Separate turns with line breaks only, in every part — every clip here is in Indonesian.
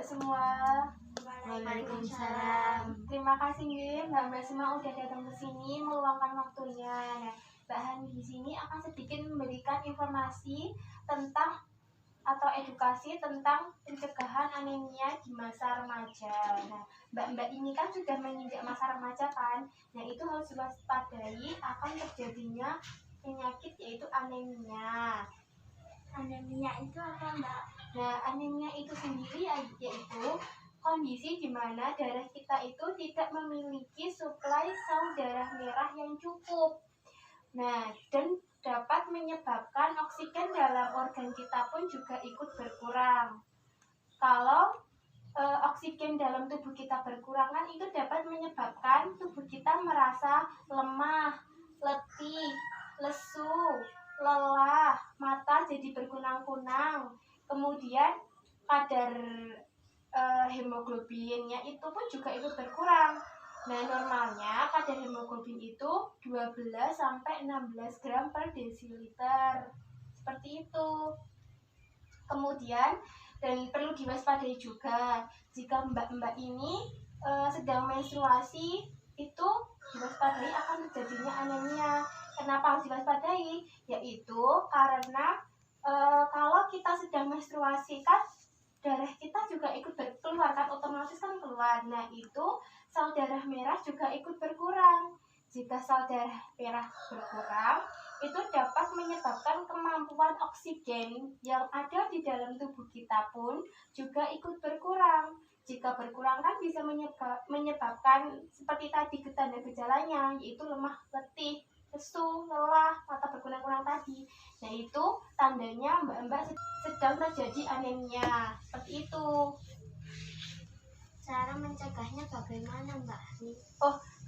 semua.
Waalaikumsalam.
Terima kasih nih Mbak semua udah datang ke sini meluangkan waktunya. Nah, Mbak Hani di sini akan sedikit memberikan informasi tentang atau edukasi tentang pencegahan anemia di masa remaja. Nah, Mbak ini kan sudah menginjak masa remaja kan. Nah, itu harus diwaspadai akan terjadinya penyakit yaitu anemia.
Anemia itu apa, Mbak?
Nah, anemia itu sendiri yaitu kondisi di mana darah kita itu tidak memiliki suplai sel darah merah yang cukup. Nah, dan dapat menyebabkan oksigen dalam organ kita pun juga ikut berkurang. Kalau oksigen dalam tubuh kita berkurang kan itu dapat menyebabkan tubuh kita merasa lemah, letih, lesu, lelah, mata jadi berkunang-kunang. Kemudian kadar hemoglobinnya itu pun juga ikut berkurang. Nah, normalnya kadar hemoglobin itu 12 sampai 16 gram per desiliter. Seperti itu. Kemudian dan perlu diwaspadai juga jika mbak-mbak ini sedang menstruasi itu diwaspadai akan terjadinya anemia. Kenapa harus diwaspadai? Yaitu karena kalau kita sedang menstruasi kan darah kita juga ikut keluar kan, otomatis kan keluar. Nah, itu sel darah merah juga ikut berkurang. Jika sel darah merah berkurang, itu dapat menyebabkan kemampuan oksigen yang ada di dalam tubuh kita pun juga ikut berkurang. Jika berkurang kan bisa menyebabkan seperti tadi tanda-gejalanya, yaitu lemah, letih, lesu, lelah, mata berkunang-kunang tadi. Nah, itu tandanya mbak-mbak sedang terjadi anemia. Seperti itu.
Cara mencegahnya bagaimana, Mbak?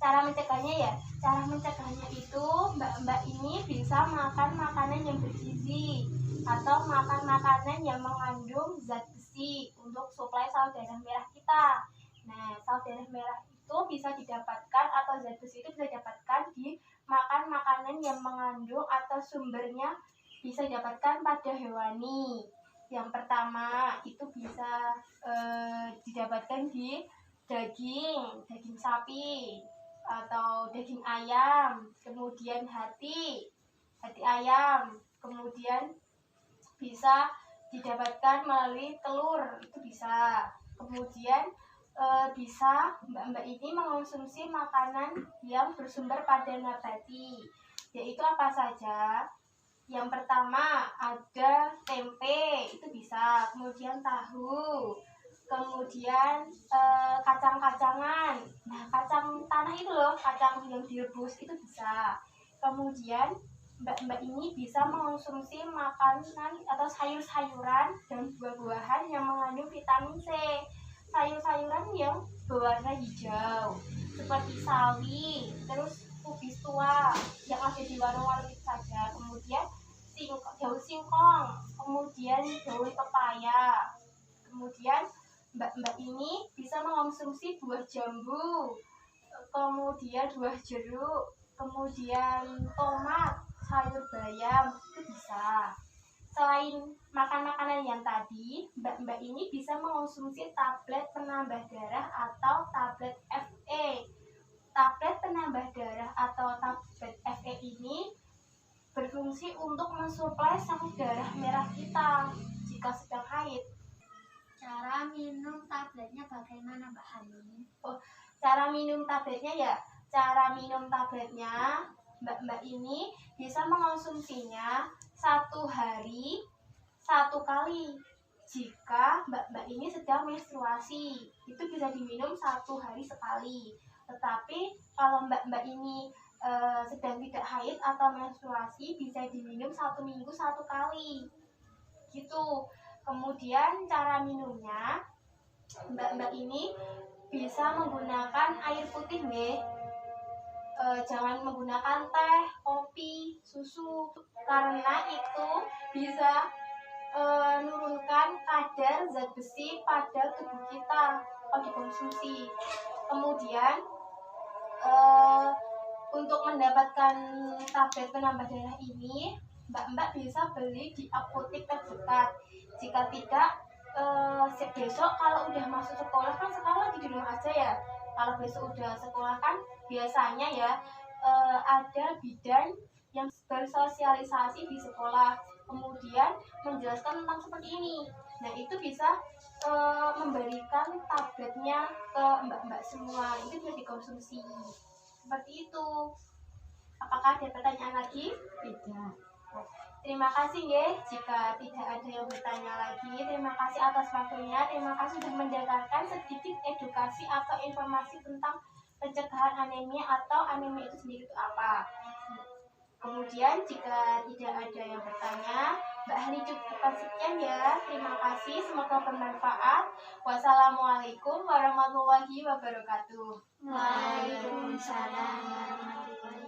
Cara mencegahnya ya, cara mencegahnya itu mbak-mbak ini bisa makan makanan yang bergizi atau makan makanan yang mengandung zat besi untuk suplai sel darah merah kita. Nah, sel darah merah itu bisa didapatkan atau zat besi itu bisa didapatkan di makan makanan yang mengandung atau sumbernya bisa didapatkan pada hewani. Yang pertama itu bisa didapatkan di daging sapi atau daging ayam, kemudian hati ayam, kemudian bisa didapatkan melalui telur, itu bisa. Kemudian bisa mbak-mbak ini mengonsumsi makanan yang bersumber pada nabati, yaitu apa saja? Yang pertama ada tempe, itu bisa, kemudian tahu, kemudian kacang-kacangan. Nah, kacang tanah itu loh, kacang yang direbus itu bisa. Kemudian mbak-mbak ini bisa mengonsumsi makanan atau sayur-sayuran dan buah-buahan yang mengandung vitamin C. Sayur-sayuran yang berwarna hijau seperti sawi, terus kubis tua yang ada di warung-warung itu saja. Kemudian daun singkong, kemudian daun pepaya. Kemudian mbak-mbak ini bisa mengonsumsi buah jambu, kemudian buah jeruk, kemudian tomat, sayur bayam, itu bisa. Selain makan makanan yang tadi, mbak-mbak ini bisa mengonsumsi tablet penambah darah atau tablet FE. Tablet penambah darah atau tablet FE ini berfungsi untuk mensuplai sel darah merah kita jika sedang haid.
Cara minum tabletnya bagaimana, Mbak Hani?
Cara minum tabletnya ya, cara minum tabletnya mbak-mbak ini bisa mengonsumsinya 1 hari 1 kali. Jika mbak-mbak ini sedang menstruasi, itu bisa diminum 1 hari sekali. Tetapi kalau mbak-mbak ini sedang tidak haid atau menstruasi, bisa diminum 1 minggu 1 kali. Gitu. Kemudian cara minumnya, mbak-mbak ini bisa menggunakan air putih nih. Jangan menggunakan teh, kopi, susu, karena itu bisa menurunkan kadar zat besi pada tubuh kita kalau dikonsumsi. Kemudian untuk mendapatkan tablet penambah darah ini, mbak-mbak bisa beli di apotek terdekat. Jika tidak, besok kalau udah masuk sekolah kan sekarang lagi di rumah aja ya. Kalau besok udah sekolah kan biasanya ya ada bidan yang bersosialisasi di sekolah, kemudian menjelaskan tentang seperti ini. Nah itu bisa memberikan tabletnya ke mbak-mbak semua, itu bisa dikonsumsi seperti itu. Apakah ada pertanyaan lagi?
Tidak.
Terima kasih ya. Jika tidak ada yang bertanya lagi, terima kasih atas waktunya. Terima kasih sudah mendengarkan sedikit edukasi atau informasi tentang pencegahan anemia atau anemia itu sendiri itu apa. Kemudian jika tidak ada yang bertanya, Mbak Hani cukupkan sekian ya. Terima kasih, semoga bermanfaat. Wassalamualaikum warahmatullahi wabarakatuh.
Waalaikumsalam warahmatullahi